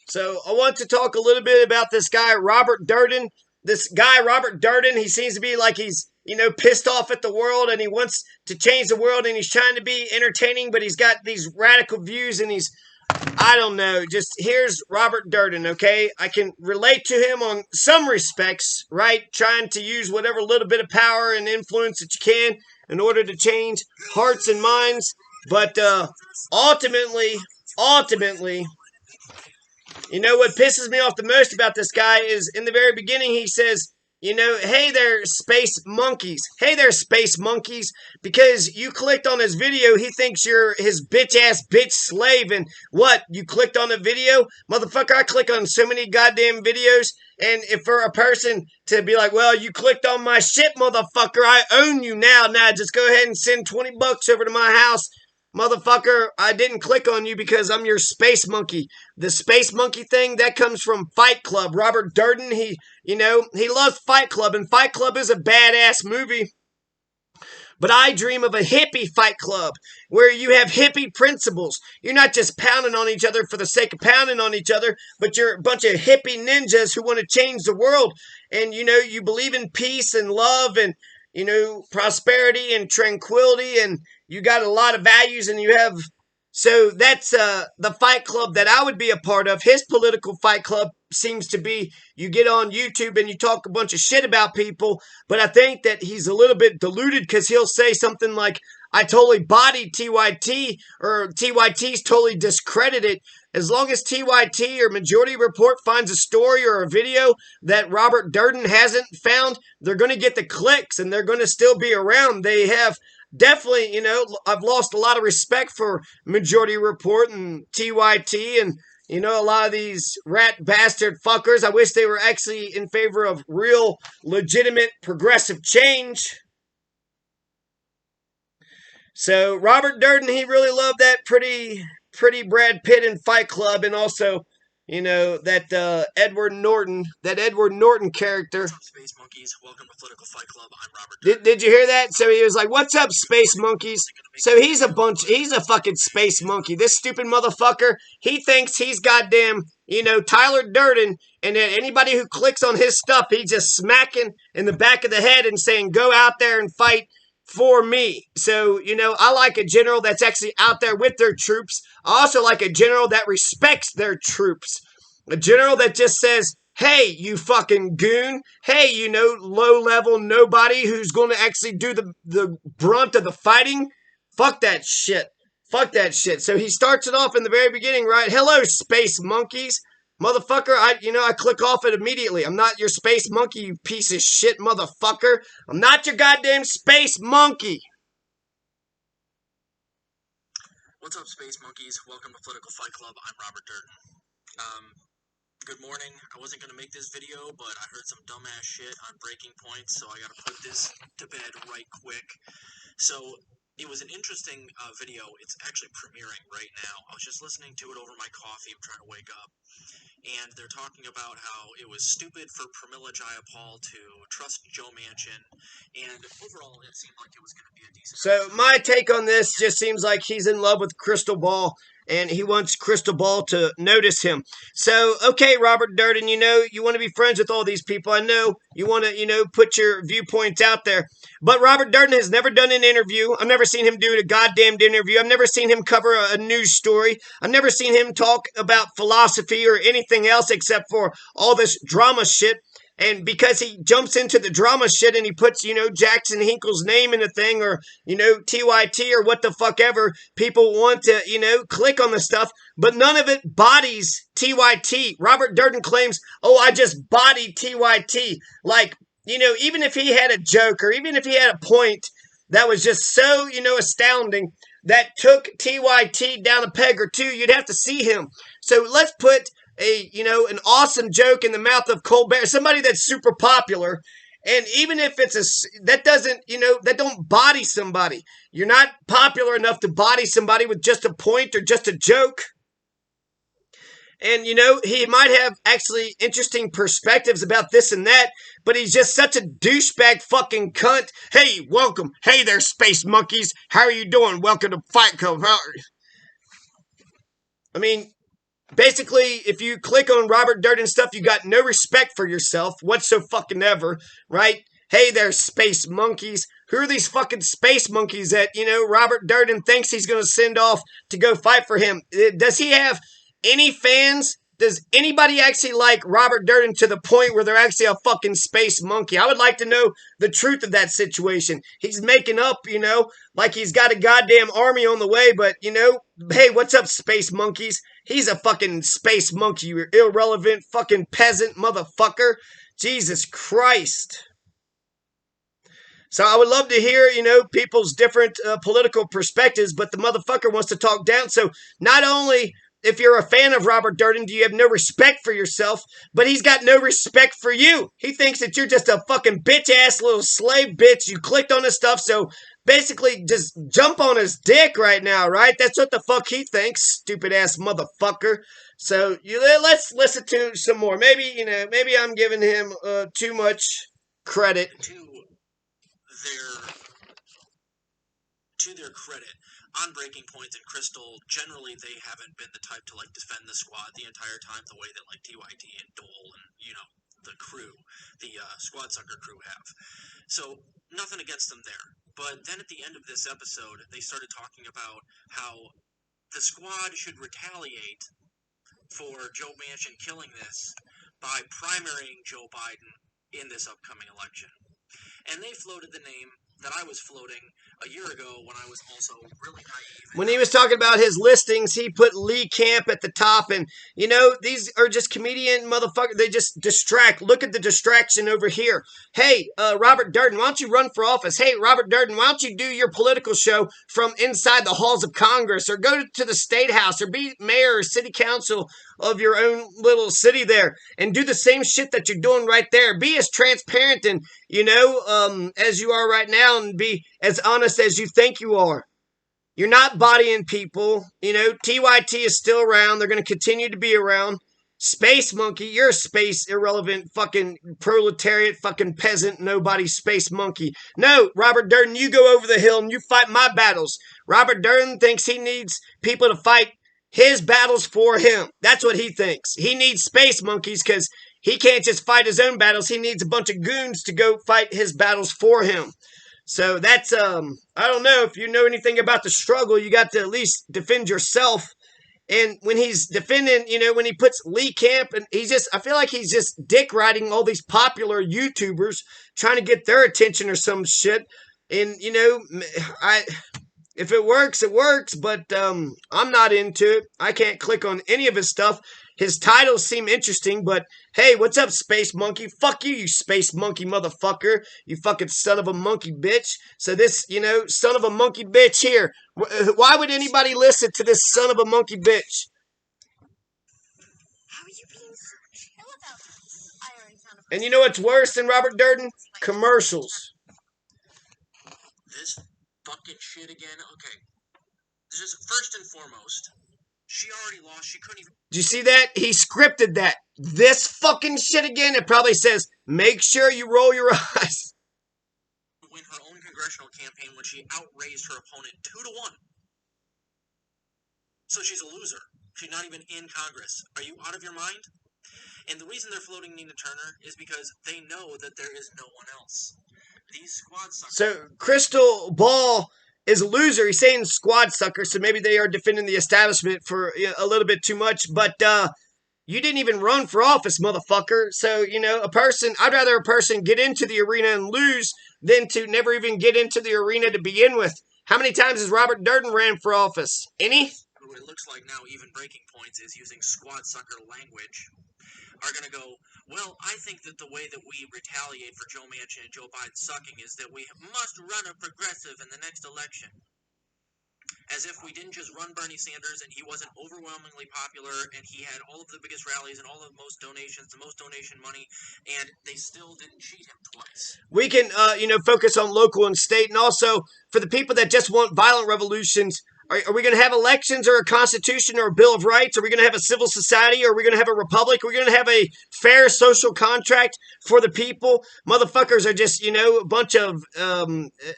So I want to talk a little bit about this guy, Robert Durden. This guy, Robert Durden, he seems to be like he's, pissed off at the world and he wants to change the world and he's trying to be entertaining, but he's got these radical views and I don't know, just here's Robert Durden, okay? I can relate to him on some respects, right? Trying to use whatever little bit of power and influence that you can in order to change hearts and minds. But ultimately, what pisses me off the most about this guy is in the very beginning he says, hey there, space monkeys. Hey there, space monkeys. Because you clicked on his video, he thinks you're his bitch-ass bitch slave. And what? You clicked on the video? Motherfucker, I click on so many goddamn videos. And if for a person to be like, well, you clicked on my shit, motherfucker, I own you now. Now just go ahead and send $20 over to my house. Motherfucker, I didn't click on you because I'm your space monkey. The space monkey thing, that comes from Fight Club. Robert Durden, he loves Fight Club, and Fight Club is a badass movie. But I dream of a hippie Fight Club where you have hippie principles. You're not just pounding on each other for the sake of pounding on each other, but you're a bunch of hippie ninjas who want to change the world. And, you believe in peace and love and, prosperity and tranquility, and you got a lot of values, and you have, so that's the Fight Club that I would be a part of. His political Fight Club seems to be, you get on YouTube and you talk a bunch of shit about people, but I think that he's a little bit diluted because he'll say something like, I totally bodied TYT, or TYT's totally discredited. As long as TYT or Majority Report finds a story or a video that Robert Durden hasn't found, they're going to get the clicks and they're going to still be around. They have definitely, I've lost a lot of respect for Majority Report and TYT and, a lot of these rat bastard fuckers. I wish they were actually in favor of real, legitimate, progressive change. So Robert Durden, he really loved that pretty Brad Pitt in Fight Club, and also, that Edward Norton character. Space Monkeys, welcome to Political Fight Club. I'm Robert Durden. Did you hear that? So he was like, "What's up, Space Monkeys?" So he's a fucking space monkey. This stupid motherfucker, he thinks he's goddamn, Tyler Durden, and that anybody who clicks on his stuff, he's just smacking in the back of the head and saying, "Go out there and fight for me." So, I like a general that's actually out there with their troops. I also like a general that respects their troops. A general that just says, hey, you fucking goon. Hey, low-level nobody who's going to actually do the brunt of the fighting. Fuck that shit. Fuck that shit. So he starts it off in the very beginning, right? Hello, space monkeys. Motherfucker, I click off it immediately. I'm not your space monkey, you piece of shit motherfucker. I'm not your goddamn space monkey. What's up, Space Monkeys? Welcome to Political Fight Club. I'm Robert Durden. Good morning. I wasn't going to make this video, but I heard some dumbass shit on Breaking Point, so I got to put this to bed right quick. So, it was an interesting video. It's actually premiering right now. I was just listening to it over my coffee. I'm trying to wake up. And they're talking about how it was stupid for Pramila Jayapal to trust Joe Manchin. And overall, it seemed like it was going to be a decent... So my take on this just seems like he's in love with Crystal Ball, and he wants Crystal Ball to notice him. So, okay, Robert Durden, you want to be friends with all these people. I know you want to, put your viewpoints out there. But Robert Durden has never done an interview. I've never seen him do a goddamn interview. I've never seen him cover a news story. I've never seen him talk about philosophy or anything else except for all this drama shit. And because he jumps into the drama shit and he puts, Jackson Hinkle's name in a thing, or, TYT or what the fuck ever, people want to, click on the stuff, but none of it bodies TYT. Robert Durden claims, oh, I just bodied TYT. Like, even if he had a joke or even if he had a point that was just so, astounding that took TYT down a peg or two, you'd have to see him. So let's put an awesome joke in the mouth of Colbert, somebody that's super popular, and even if it's that don't body somebody. You're not popular enough to body somebody with just a point or just a joke. And, he might have actually interesting perspectives about this and that, but he's just such a douchebag fucking cunt. Hey, welcome. Hey there, space monkeys. How are you doing? Welcome to Fight Club. I mean, Basically, if you click on Robert Durden stuff, you got no respect for yourself whatsoever, right? Hey there, space monkeys. Who are these fucking space monkeys that, Robert Durden thinks he's going to send off to go fight for him? Does he have any fans? Does anybody actually like Robert Durden to the point where they're actually a fucking space monkey? I would like to know the truth of that situation. He's making up, like he's got a goddamn army on the way, but, hey, what's up, space monkeys? He's a fucking space monkey, you irrelevant fucking peasant motherfucker. Jesus Christ. So I would love to hear, people's different political perspectives, but the motherfucker wants to talk down. So not only if you're a fan of Robert Durden, do you have no respect for yourself, but he's got no respect for you. He thinks that you're just a fucking bitch-ass little slave bitch. You clicked on his stuff, so basically just jump on his dick right now, right? That's what the fuck he thinks, stupid-ass motherfucker. So let's listen to some more. Maybe, maybe I'm giving him too much credit. To their credit, on Breaking Points and Crystal, generally they haven't been the type to defend the squad the entire time the way that TYT and Dole and the crew, the Squad Sucker crew have. So nothing against them there. But then at the end of this episode, they started talking about how the squad should retaliate for Joe Manchin killing this by primarying Joe Biden in this upcoming election. And they floated the name that I was floating a year ago when I was also really naive. When he was talking about his listings, he put Lee Camp at the top. And, these are just comedian motherfuckers. They just distract. Look at the distraction over here. Hey, Robert Durden, why don't you run for office? Hey, Robert Durden, why don't you do your political show from inside the halls of Congress, or go to the State House, or be mayor or city council of your own little city there, and do the same shit that you're doing right there. Be as transparent and, as you are right now, and be as honest as you think you are. You're not bodying people. TYT is still around. They're going to continue to be around. Space monkey, you're a space irrelevant fucking proletariat fucking peasant nobody space monkey. No, Robert Durden, you go over the hill and you fight my battles. Robert Durden thinks he needs people to fight his battles for him. That's what he thinks. He needs space monkeys because he can't just fight his own battles. He needs a bunch of goons to go fight his battles for him. So that's, I don't know, if you know anything about the struggle, you got to at least defend yourself. And when he's defending, when he puts Lee Camp, and I feel like he's just dick riding all these popular YouTubers, trying to get their attention or some shit. And, if it works, it works, but I'm not into it. I can't click on any of his stuff. His titles seem interesting, but hey, what's up, space monkey? Fuck you, you space monkey motherfucker. You fucking son of a monkey bitch. So this, son of a monkey bitch here. Why would anybody listen to this son of a monkey bitch? How are you being so chill about this? I already found a... And you know what's worse than Robert Durden? Commercials. This fucking shit again? Okay. Just first and foremost, she already lost. She couldn't even... Did you see that? He scripted that. This fucking shit again. It probably says, make sure you roll your eyes. Win her own congressional campaign when she outraised her opponent 2-1. So she's a loser. She's not even in Congress. Are you out of your mind? And the reason they're floating Nina Turner is because they know that there is no one else. These squad suckers... So Crystal Ball is a loser. He's saying squad sucker, so maybe they are defending the establishment for a little bit too much. But you didn't even run for office, motherfucker. So, I'd rather a person get into the arena and lose than to never even get into the arena to begin with. How many times has Robert Durden ran for office? Any? Who it looks like now even Breaking Points is using squad sucker language, are going to go, well, I think that the way that we retaliate for Joe Manchin and Joe Biden sucking is that we must run a progressive in the next election. As if we didn't just run Bernie Sanders and he wasn't overwhelmingly popular and he had all of the biggest rallies and all of the most donations, the most donation money, and they still didn't cheat him twice. We can, focus on local and state. And also, for the people that just want violent revolutions, are we going to have elections or a constitution or a Bill of Rights? Are we going to have a civil society? Or are we going to have a republic? Are we going to have a fair social contract for the people? Motherfuckers are just, a bunch of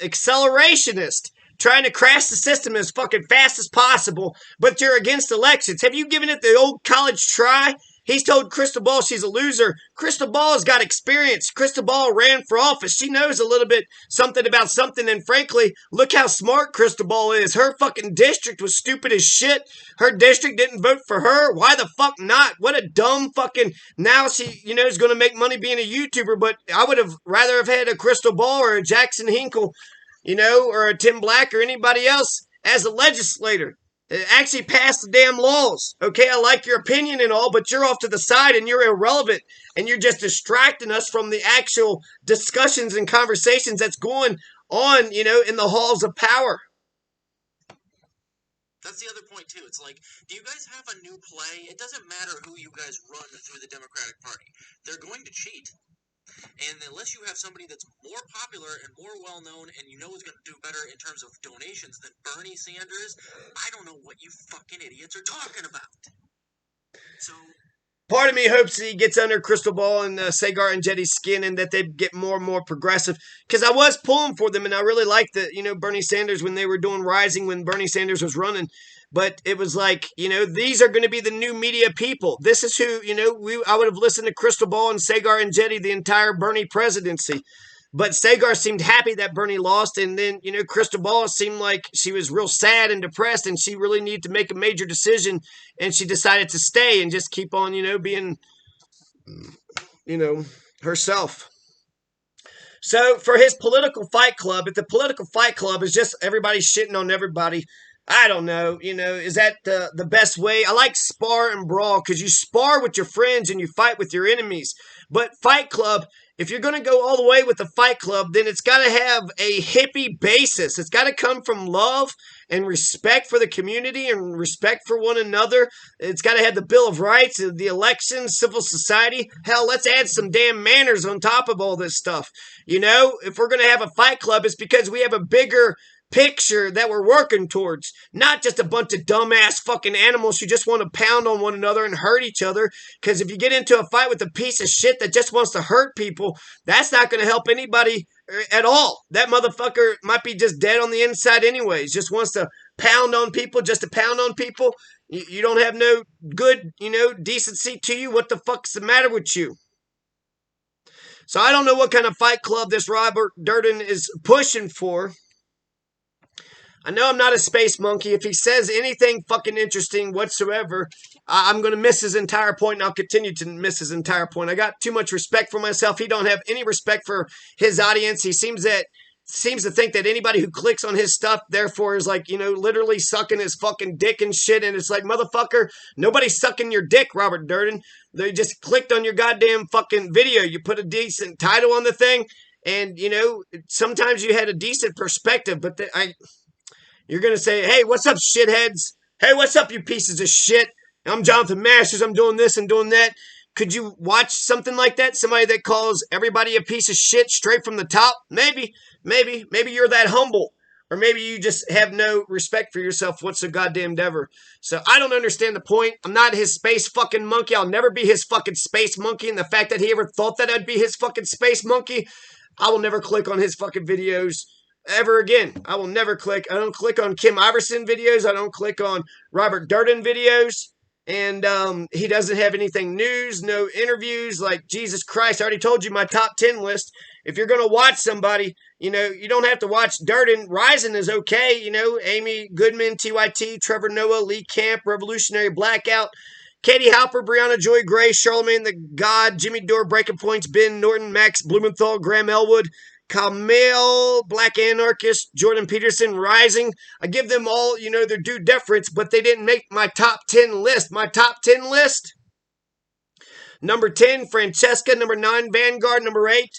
accelerationists. trying to crash the system as fucking fast as possible, but you're against elections. Have you given it the old college try? He's told Crystal Ball she's a loser. Crystal Ball's got experience. Crystal Ball ran for office. She knows a little bit something about something, and frankly, look how smart Crystal Ball is. Her fucking district was stupid as shit. Her district didn't vote for her. Why the fuck not? What a dumb fucking... Now she, is going to make money being a YouTuber, but I would have rather have had a Crystal Ball or a Jackson Hinkle, or a Tim Black or anybody else as a legislator. Actually pass the damn laws. Okay, I like your opinion and all, but you're off to the side and you're irrelevant and you're just distracting us from the actual discussions and conversations that's going on, in the halls of power. That's the other point, too. It's like, do you guys have a new play? It doesn't matter who you guys run through the Democratic Party. They're going to cheat. And unless you have somebody that's more popular and more well-known and is going to do better in terms of donations than Bernie Sanders, I don't know what you fucking idiots are talking about. So... Part of me hopes that he gets under Crystal Ball and Sagar and Jetty's skin and that they get more and more progressive. Because I was pulling for them and I really liked the, Bernie Sanders when they were doing Rising when Bernie Sanders was running. But it was like, these are going to be the new media people. This is who, I would have listened to Crystal Ball and Sagar and Jetty the entire Bernie presidency. But Sagar seemed happy that Bernie lost, and then, Crystal Ball seemed like she was real sad and depressed, and she really needed to make a major decision, and she decided to stay and just keep on, being, herself. So for his political fight club, if the political fight club is just everybody shitting on everybody, I don't know, is that the best way? I like spar and brawl because you spar with your friends and you fight with your enemies. But Fight Club, if you're going to go all the way with the Fight Club, then it's got to have a hippie basis. It's got to come from love and respect for the community and respect for one another. It's got to have the Bill of Rights, the elections, civil society. Hell, let's add some damn manners on top of all this stuff. If we're going to have a Fight Club, it's because we have a bigger picture that we're working towards, not just a bunch of dumbass fucking animals who just want to pound on one another and hurt each other. Because if you get into a fight with a piece of shit that just wants to hurt people, that's not going to help anybody at all. That motherfucker might be just dead on the inside anyways, just wants to pound on people just to pound on people. You don't have no good, decency to you. What the fuck's the matter with you? So I don't know what kind of fight club this Robert Durden is pushing for. I know I'm not a space monkey. If he says anything fucking interesting whatsoever, I'm going to miss his entire point, and I'll continue to miss his entire point. I got too much respect for myself. He don't have any respect for his audience. He seems to think that anybody who clicks on his stuff, therefore, is like, literally sucking his fucking dick and shit. And it's like, motherfucker, nobody's sucking your dick, Robert Durden. They just clicked on your goddamn fucking video. You put a decent title on the thing, and, sometimes you had a decent perspective, but you're going to say, hey, what's up, shitheads? Hey, what's up, you pieces of shit? I'm Jonathan Masters. I'm doing this and doing that. Could you watch something like that? Somebody that calls everybody a piece of shit straight from the top? Maybe you're that humble. Or maybe you just have no respect for yourself whatsoever. So I don't understand the point. I'm not his space fucking monkey. I'll never be his fucking space monkey. And the fact that he ever thought that I'd be his fucking space monkey, I will never click on his fucking videos ever again. I will never click. I don't click on Kim Iverson videos. I don't click on Robert Durden videos. And he doesn't have anything news, no interviews. Like, Jesus Christ, I already told you my top 10 list. If you're going to watch somebody, you don't have to watch Durden. Rising is okay. Amy Goodman, TYT, Trevor Noah, Lee Camp, Revolutionary Blackout, Katie Halper, Brianna Joy Gray, Charlemagne the God, Jimmy Dore, Breaking Points, Ben Norton, Max Blumenthal, Graham Elwood, Kamel, Black Anarchist, Jordan Peterson, Rising. I give them all, their due deference, but they didn't make my top 10 list. My top 10 list: number 10, Francesca. Number 9, Vanguard. Number 8,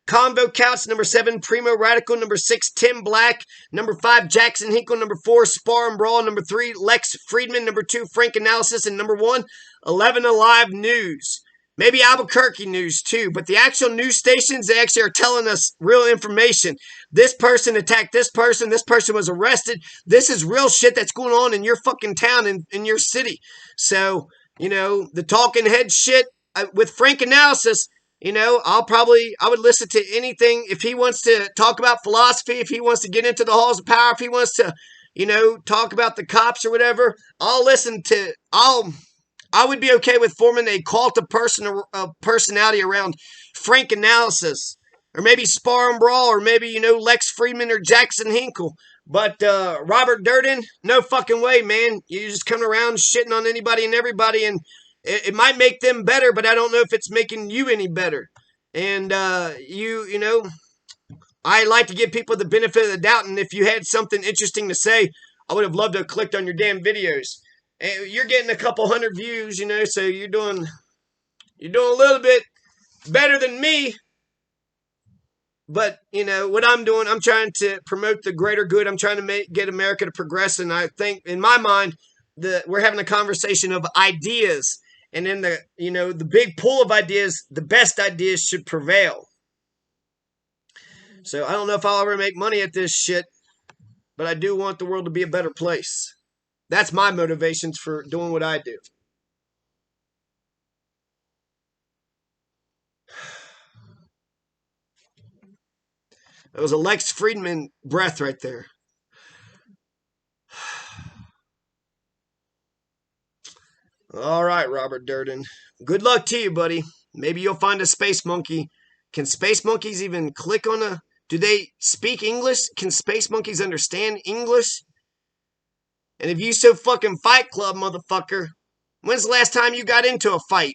Convo Couch. Number 7, Primo Radical. Number 6, Tim Black. Number 5, Jackson Hinkle. Number 4, Spar and Brawl. Number 3, Lex Friedman. Number 2, Frank Analysis. And number 1, 11 Alive News. Maybe Albuquerque news too, but the actual news stations, they actually are telling us real information. This person attacked this person was arrested. This is real shit that's going on in your fucking town, in your city. So, the talking head shit with Frank Analysis, I would listen to anything. If he wants to talk about philosophy, if he wants to get into the halls of power, if he wants to, talk about the cops or whatever, I would be okay with forming a cult of personality around Frank Analysis, or maybe Spar and Brawl, or maybe, Lex Friedman or Jackson Hinkle. But Robert Durden, no fucking way, man. You just come around shitting on anybody and everybody, and it might make them better, but I don't know if it's making you any better. And I like to give people the benefit of the doubt, and if you had something interesting to say, I would have loved to have clicked on your damn videos. And you're getting a couple hundred views, so you're doing a little bit better than me. But what I'm doing, I'm trying to promote the greater good. I'm trying to get America to progress, and I think, in my mind, we're having a conversation of ideas, and in the big pool of ideas, the best ideas should prevail. So I don't know if I'll ever make money at this shit, but I do want the world to be a better place. That's my motivations for doing what I do. It was a Lex Friedman breath right there. All right, Robert Durden. Good luck to you, buddy. Maybe you'll find a space monkey. Can space monkeys even click on a... Do they speak English? Can space monkeys understand English? And if you so fucking Fight Club, motherfucker, when's the last time you got into a fight?